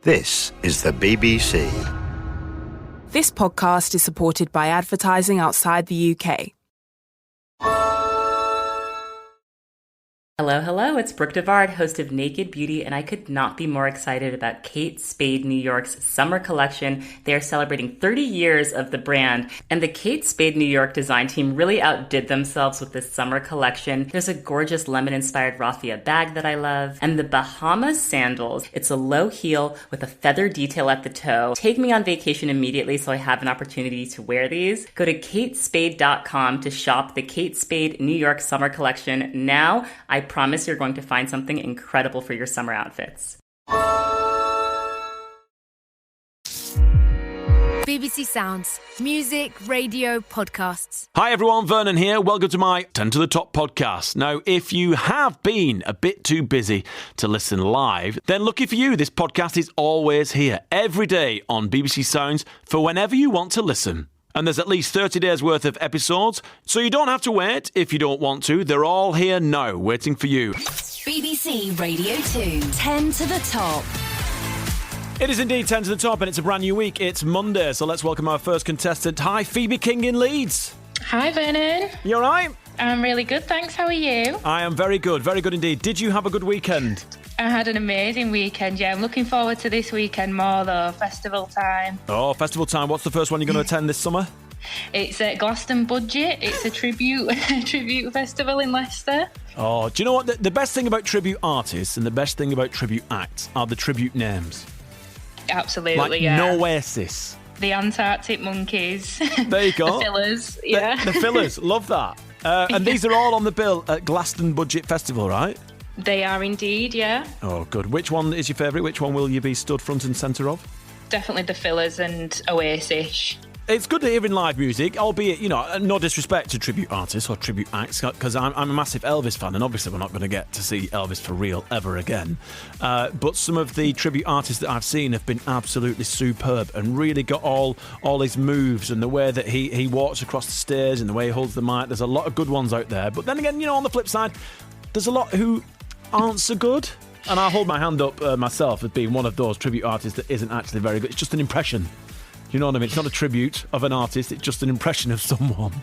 This is the BBC. This podcast is supported by advertising outside the UK. Hello, it's Brooke Devard, host of Naked Beauty, and I could not be more excited about Kate Spade New York's summer collection. They are celebrating 30 years of the brand, and the Kate Spade New York design team really outdid themselves with this summer collection. There's a gorgeous lemon-inspired raffia bag that I love, and the Bahamas sandals. It's a low heel with a feather detail at the toe. Take me on vacation immediately so I have an opportunity to wear these. Go to katespade.com to shop the Kate Spade New York summer collection now. I promise you're going to find something incredible for your summer outfits. BBC Sounds. Music, radio, podcasts. Hi everyone, Vernon here. Welcome to my 10 to the Top podcast. Now, if you have been a bit too busy to listen live, then lucky for you, this podcast is always here, every day on BBC Sounds for whenever you want to listen. And there's at least 30 days worth of episodes, so you don't have to wait if you don't want to. They're all here now, waiting for you. BBC Radio 2, 10 to the Top. It is indeed 10 to the Top, and it's a brand new week. It's Monday, so let's welcome our first contestant. Hi, Phoebe King in Leeds. Hi, Vernon. You all right? I'm really good, thanks. How are you? I am very good indeed. Did you have a good weekend? I had an amazing weekend, yeah. I'm looking forward to this weekend more, though. Festival time. Oh, festival time. What's the first one you're going to attend this summer? It's at Glaston Budget. It's a tribute festival in Leicester. Oh, do you know what? The best thing about tribute artists and the best thing about tribute acts are the tribute names. Absolutely, like yeah. Noasis. The Antarctic Monkeys. There you go. The Fillers, yeah. The Fillers, love that. And these are all on the bill at Glaston Budget Festival, right? They are indeed, yeah. Oh, good. Which one is your favourite? Which one will you be stood front and centre of? Definitely the Fillers and Oasis. It's good to hear in live music, albeit, you know, no disrespect to tribute artists or tribute acts, because I'm a massive Elvis fan, and obviously we're not going to get to see Elvis for real ever again. But some of the tribute artists that I've seen have been absolutely superb and really got all his moves and the way that he walks across the stage and the way he holds the mic. There's a lot of good ones out there. But then again, you know, on the flip side, there's a lot who aren't so good. And I hold my hand up myself as being one of those tribute artists that isn't actually very good. It's just an impression. You know what I mean? It's not a tribute of an artist, it's just an impression of someone.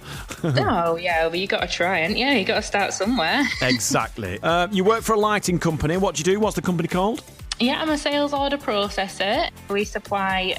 Oh, yeah, well, you got to try, and yeah, you got to start somewhere. Exactly. You work for a lighting company. What do you do? What's the company called? Yeah, I'm a sales order processor. We supply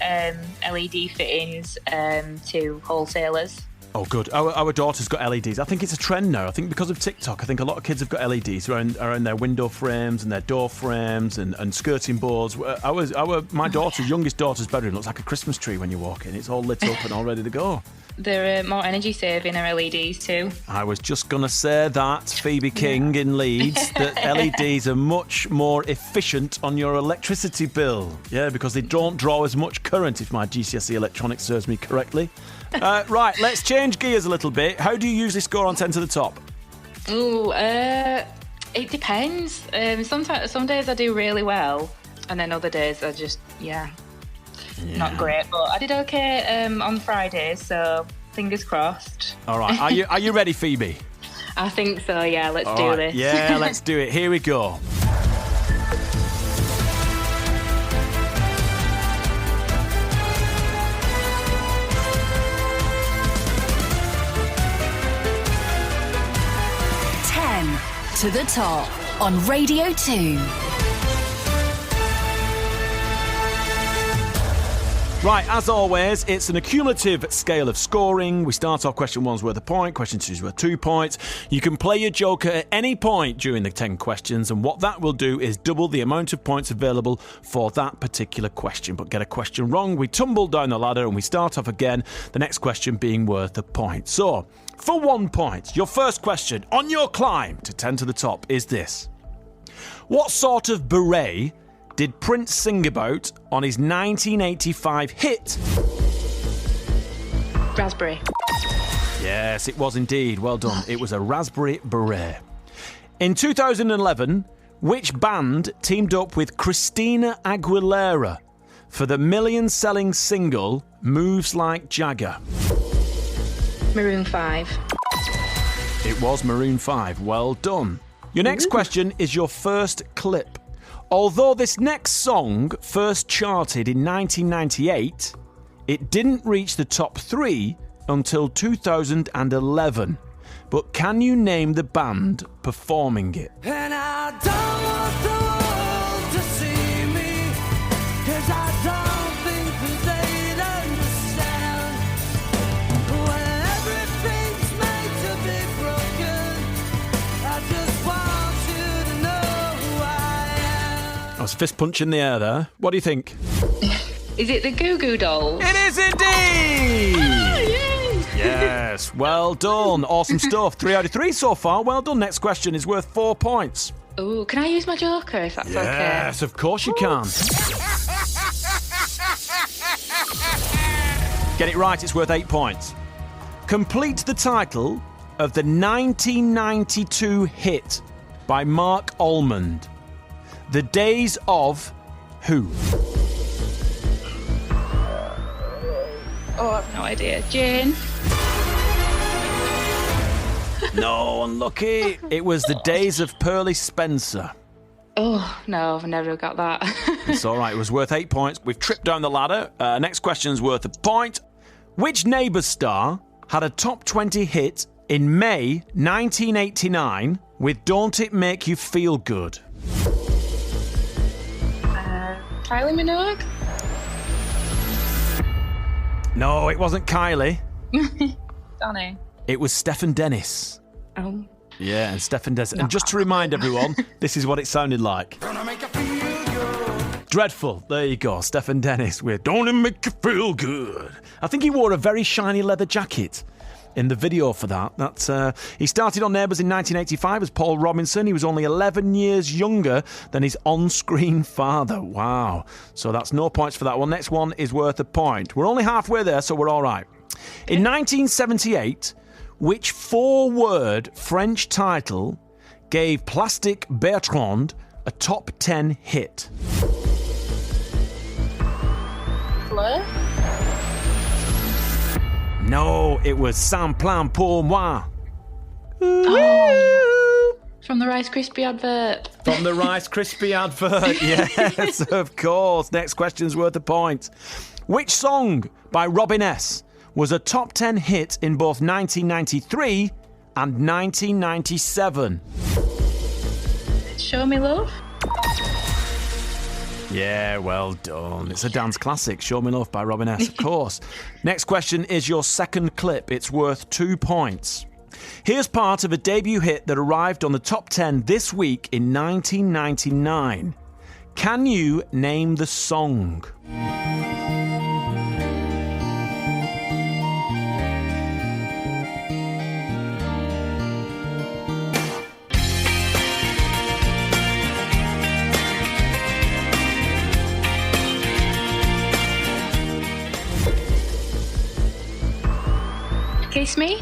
LED fittings to wholesalers. Oh, good. Our daughter's got LEDs. I think it's a trend now. I think because of TikTok, I think a lot of kids have got LEDs around their window frames and their door frames and skirting boards. My daughter's youngest daughter's bedroom looks like a Christmas tree when you walk in. It's all lit up and all ready to go. They're more energy saving are LEDs too. I was just going to say that, Phoebe King in Leeds, that LEDs are much more efficient on your electricity bill. Yeah, because they don't draw as much current, if my GCSE electronics serves me correctly. Right, let's change gears a little bit. How do you usually score on 10 to the Top? Ooh, it depends. Some days I do really well, and then other days I just, not great. But I did okay on Friday, so fingers crossed. All right, are you ready, Phoebe? I think so, yeah. Let's do this. Yeah, let's do it. Here we go. To the Top on Radio 2. Right, as always, it's an accumulative scale of scoring. We start off question one's worth a point, question two's worth 2 points. You can play your joker at any point during the 10 questions, and what that will do is double the amount of points available for that particular question. But get a question wrong, we tumble down the ladder and we start off again, the next question being worth a point. So, for 1 point, your first question on your climb to 10 to the Top is this. What sort of beret did Prince sing about on his 1985 hit? Raspberry. Yes, it was indeed. Well done. It was a raspberry beret. In 2011, which band teamed up with Christina Aguilera for the million-selling single Moves Like Jagger? Maroon 5. It was Maroon 5. Well done. Your next question is your first clip. Although this next song first charted in 1998, it didn't reach the top 3 until 2011. But can you name the band performing it? And I don't want the world to see me, 'cause I don't think that they'd understand. When everything's made to be broken, I just want you to know who I am. I was fist punch in the air there. What do you think? Is it the Goo Goo Dolls? It is indeed! Oh, yay! Yes, well done. Awesome stuff. 3 out of 3 so far. Well done. Next question is worth 4 points. Ooh, can I use my joker if that's okay? Yes, of course you can. Get it right, it's worth 8 points. Complete the title of the 1992 hit by Mark Almond, The Days of Who? Oh, I've no idea. Jane? No, unlucky. It was The Days of Pearly Spencer. Oh, no, I've never got that. It's all right. It was worth 8 points. We've tripped down the ladder. Next question's worth a point. Which Neighbours star had a top 20 hit in May 1989 with Don't It Make You Feel Good? Kylie Minogue? No, it wasn't Kylie. Danny. It was Stephen Dennis. Oh. Yeah, and Stephen Dennis. And just to remind everyone, this is what it sounded like. Dreadful. There you go. Stephen Dennis with Don't It Make You Feel Good. I think he wore a very shiny leather jacket in the video for that. He started on Neighbours in 1985 as Paul Robinson. He was only 11 years younger than his on-screen father. Wow. So that's no points for that one. Next one is worth a point. We're only halfway there, so we're all right. In 1978, which 4-word French title gave Plastic Bertrand a top 10 hit? Fleur? No, it was Sans Plan Pour Moi. Oh, from the Rice Krispie advert. From the Rice Krispie advert, yes, of course. Next question's worth a point. Which song by Robin S. was a top 10 hit in both 1993 and 1997? Show Me Love? Yeah, well done. It's a dance classic, Show Me Love by Robin S., of course. Next question is your second clip. It's worth 2 points. Here's part of a debut hit that arrived on the top 10 this week in 1999. Can you name the song? Kiss Me?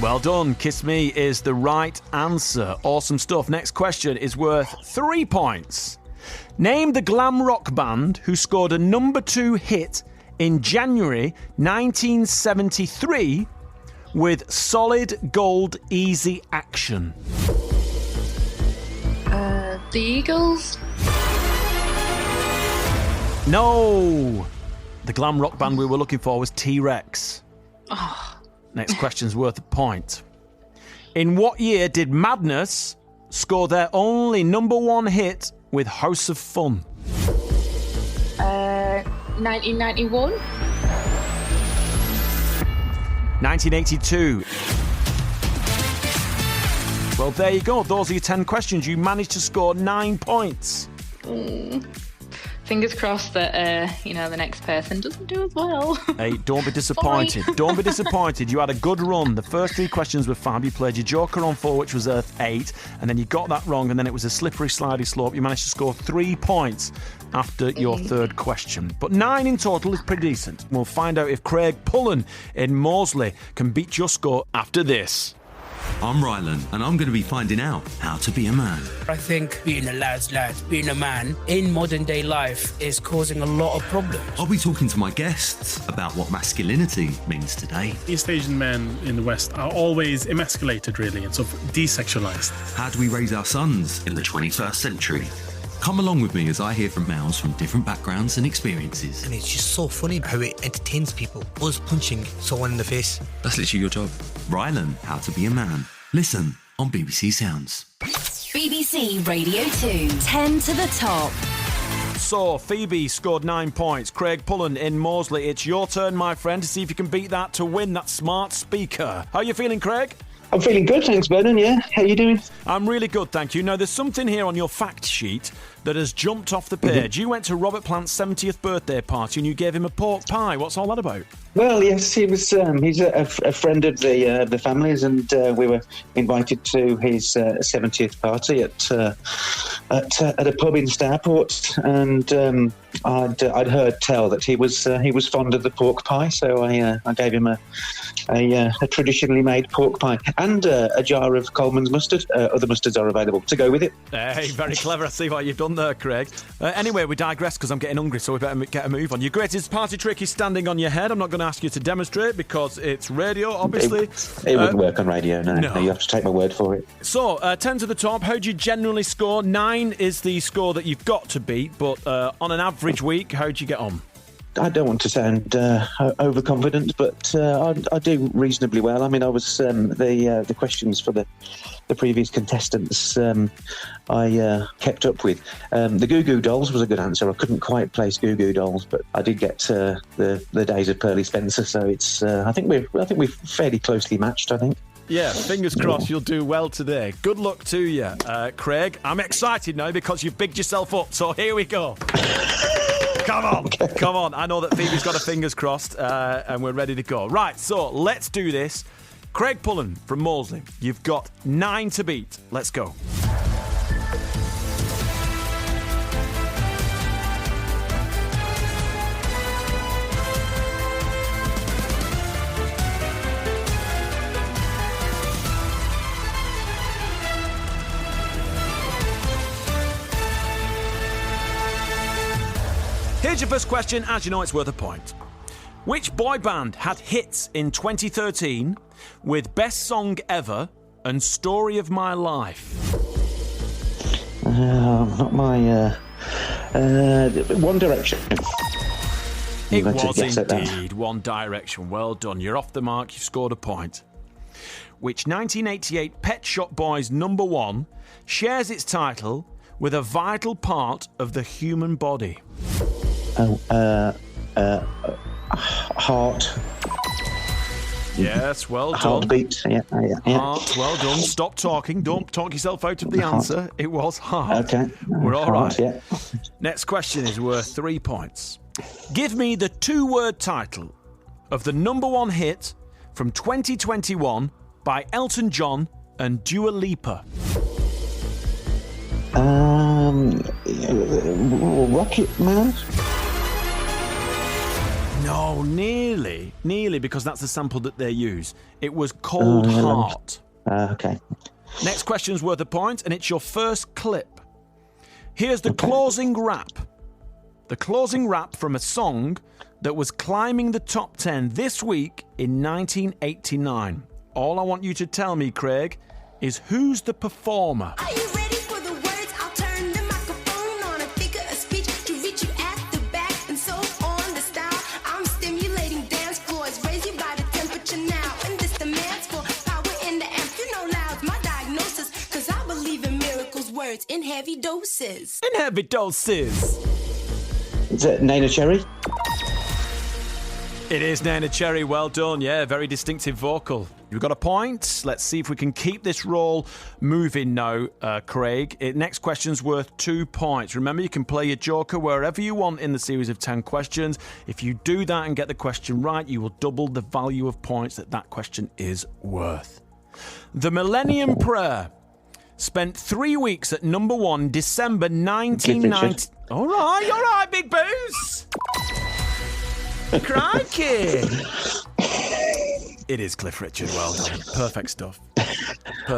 Well done. Kiss Me is the right answer. Awesome stuff. Next question is worth 3 points. Name the glam rock band who scored a number 2 hit in January 1973 with Solid Gold Easy Action. The Eagles? No! The glam rock band we were looking for was T-Rex. Oh. Next question's worth a point. In what year did Madness score their only number 1 hit with House of Fun? 1991? 1982. Well, there you go. Those are your 10 questions. You managed to score 9 points. Fingers crossed that, the next person doesn't do as well. Hey, don't be disappointed. Don't be disappointed. You had a good run. The first 3 questions were fab. You played your joker on 4, which was worth 8, and then you got that wrong, and then it was a slippery, slidey slope. You managed to score 3 points after your third question. But 9 in total is pretty decent. We'll find out if Craig Pullen in Moseley can beat your score after this. I'm Rylan, and I'm going to be finding out how to be a man. I think being a lad's lad, being a man in modern day life is causing a lot of problems. I'll be talking to my guests about what masculinity means today. East Asian men in the West are always emasculated, really, and sort of desexualized. How do we raise our sons in the 21st century? Come along with me as I hear from males from different backgrounds and experiences. And it's just so funny how it entertains people. Us punching someone in the face. That's literally your job. Rylan, How to Be a Man. Listen on BBC Sounds. BBC Radio 2, 10 to the top. So, Phoebe scored 9 points. Craig Pullen in Moseley. It's your turn, my friend, to see if you can beat that to win that smart speaker. How are you feeling, Craig? I'm feeling good, thanks, Brendan. Yeah, how you doing? I'm really good, thank you. Now, there's something here on your fact sheet that has jumped off the page. You went to Robert Plant's 70th birthday party and you gave him a pork pie. What's all that about? Well, yes, he was. He's a friend of the family's, and we were invited to his 70th party at a pub in Stourport, and I'd heard tell that he was fond of the pork pie, so I gave him a traditionally made pork pie and a jar of Coleman's mustard. Other mustards are available to go with it. Hey, very clever. I see what you've done there, Craig. Anyway, we digress because I'm getting hungry, so we better get a move on. Your greatest party trick is standing on your head. I'm not going to ask you to demonstrate because it's radio, obviously. It wouldn't work on radio, no. You have to take my word for it. So, 10 to the top, how do you generally score? 9 is the score that you've got to beat, but on an average week, how do you get on? I don't want to sound overconfident, but I do reasonably well. I mean, I was the questions for the previous contestants I kept up with. The Goo Goo Dolls was a good answer. I couldn't quite place Goo Goo Dolls, but I did get the days of Pearly Spencer. So it's I think we're fairly closely matched. I think. Yeah, fingers crossed you'll do well today. Good luck to you, Craig. I'm excited now because you've bigged yourself up. So here we go. Come on, come on. I know that Phoebe's got her fingers crossed and we're ready to go. Right, so let's do this. Craig Pullen from Moseley, you've got 9 to beat. Let's go. Here's your first question. As you know, it's worth a point. Which boy band had hits in 2013 with Best Song Ever and Story of My Life? Not my... One Direction. It was indeed One Direction. Well done. You're off the mark. You scored a point. Which 1988 Pet Shop Boys #1 shares its title with a vital part of the human body? Heart. Yes, well done. Heartbeat. Yeah. Heart, well done. Stop talking. Don't talk yourself out of the answer. It was heart. Okay. We're all right. Yeah. Next question is worth 3 points. Give me the 2-word title of the #1 hit from 2021 by Elton John and Dua Lipa. Rocket Man? No, nearly, because that's the sample that they use. It was Cold Heart. Okay. Next question's worth a point, and it's your first clip. Here's the closing rap. The closing rap from a song that was climbing the top 10 this week in 1989. All I want you to tell me, Craig, is who's the performer? Are you ready for the words? I'll turn the microphone on and figure a speech to reach you at the back and so on. The style I'm stimulating dance floors, raise your body temperature now. And this demands for power in the amp. You know loud's my diagnosis, cause I believe in miracles, words in heavy doses. In heavy doses. Is it Nana Cherry? It is Nana Cherry. Well done. Yeah, very distinctive vocal. You've got a point. Let's see if we can keep this roll moving now, Craig. Next question's worth 2 points. Remember, you can play your joker wherever you want in the series of 10 questions. If you do that and get the question right, you will double the value of points that question is worth. The Millennium Prayer spent 3 weeks at #1 December 1990. All right, Big Booze. Crikey! It is Cliff Richard. Well done. Perfect stuff.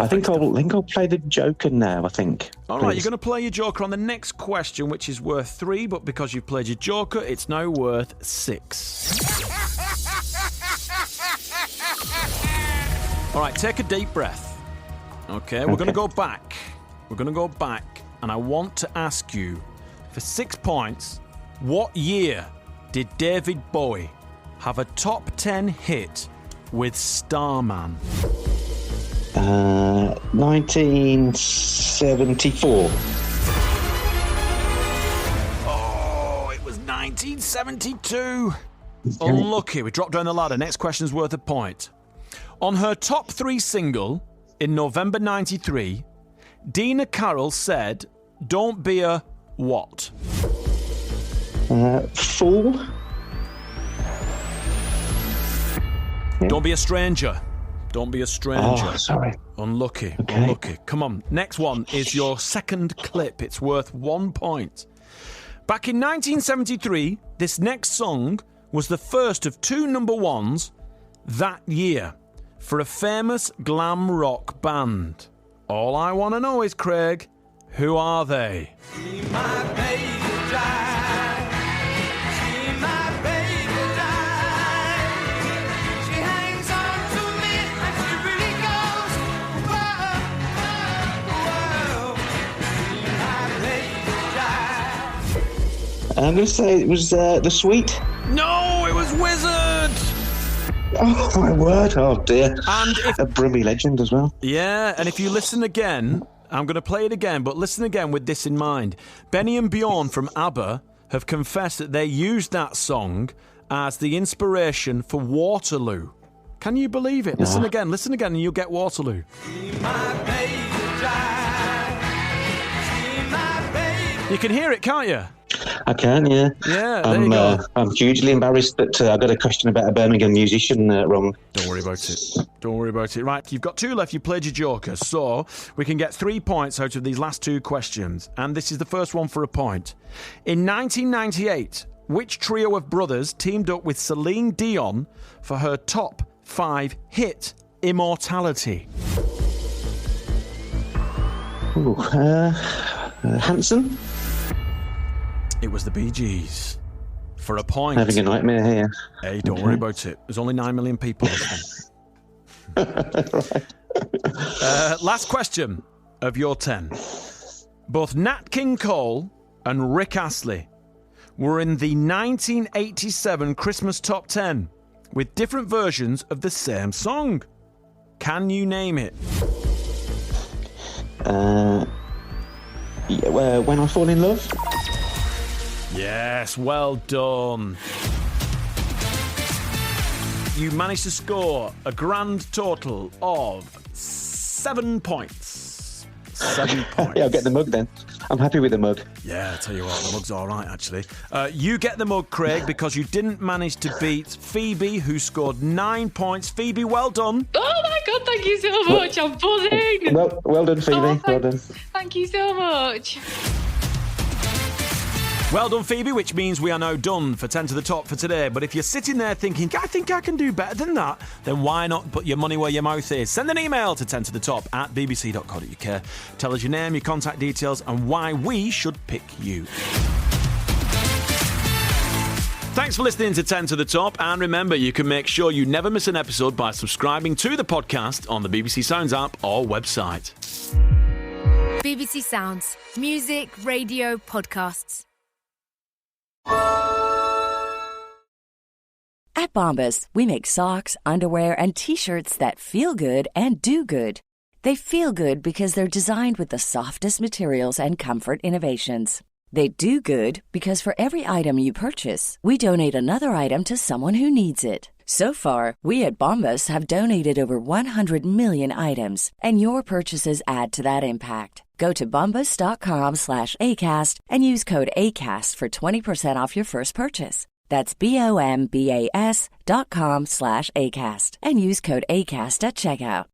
I think I'll play the Joker now. I think. All right, you're going to play your Joker on the next question, which is worth 3, but because you've played your Joker, it's now worth 6. All right, take a deep breath. Okay, we're going to go back. We're going to go back, and I want to ask you, for 6 points, what year did David Bowie have a top 10 hit with Starman? 1974. Oh, it was 1972. Unlucky. We dropped down the ladder. Next question's worth a point. On her top 3 single in November 93, Dina Carroll said, "Don't be a what?" Fool. Yeah. Don't be a stranger. Don't be a stranger. Oh, sorry. Unlucky. Okay. Unlucky. Come on. Next one is your second clip. It's worth 1 point. Back in 1973, this next song was the first of 2 number ones that year for a famous glam rock band. All I want to know is, Craig, who are they? I'm going to say it was The Sweet. No, it was Wizard. Oh, my word. Oh, dear. And a Brummie legend as well. Yeah, and if you listen again, I'm going to play it again, but listen again with this in mind. Benny and Bjorn from ABBA have confessed that they used that song as the inspiration for Waterloo. Can you believe it? Listen again, and you'll get Waterloo. You can hear it, can't you? I can, yeah. Yeah, there you go. I'm hugely embarrassed that I got a question about a Birmingham musician wrong. Don't worry about it. Don't worry about it. Right, you've got 2 left. You played your Joker, so we can get 3 points out of these last 2 questions. And this is the first one for a point. In 1998, which trio of brothers teamed up with Celine Dion for her top 5 hit, Immortality? Ooh, Hanson? It was the Bee Gees. For a point. Having a nightmare here. Hey, don't worry about it. There's only 9 million people. Right. Last question of your 10. Both Nat King Cole and Rick Astley were in the 1987 Christmas Top 10 with different versions of the same song. Can you name it? When I Fall in Love? Yes, well done. You managed to score a grand total of 7 points. 7 points. Yeah, I'll get the mug then. I'm happy with the mug. Yeah, I'll tell you what, the mug's all right, actually. You get the mug, Craig, because you didn't manage to beat Phoebe, who scored 9 points. Phoebe, well done. Oh, my God, thank you so much. I'm buzzing. Well done, Phoebe. Well done. Thank you so much. Well done, Phoebe, which means we are now done for 10 to the top for today. But if you're sitting there thinking, I think I can do better than that, then why not put your money where your mouth is? Send an email to 10tothetop@bbc.co.uk. Tell us your name, your contact details, and why we should pick you. Thanks for listening to 10 to the Top, and remember, you can make sure you never miss an episode by subscribing to the podcast on the BBC Sounds app or website. BBC Sounds. Music, radio, podcasts. At Bombas, we make socks, underwear, and T-shirts that feel good and do good. They feel good because they're designed with the softest materials and comfort innovations. They do good because for every item you purchase, we donate another item to someone who needs it. So far, we at Bombas have donated over 100 million items, and your purchases add to that impact. Go to bombas.com/ACAST and use code ACAST for 20% off your first purchase. That's BOMBAS.com/ACAST and use code ACAST at checkout.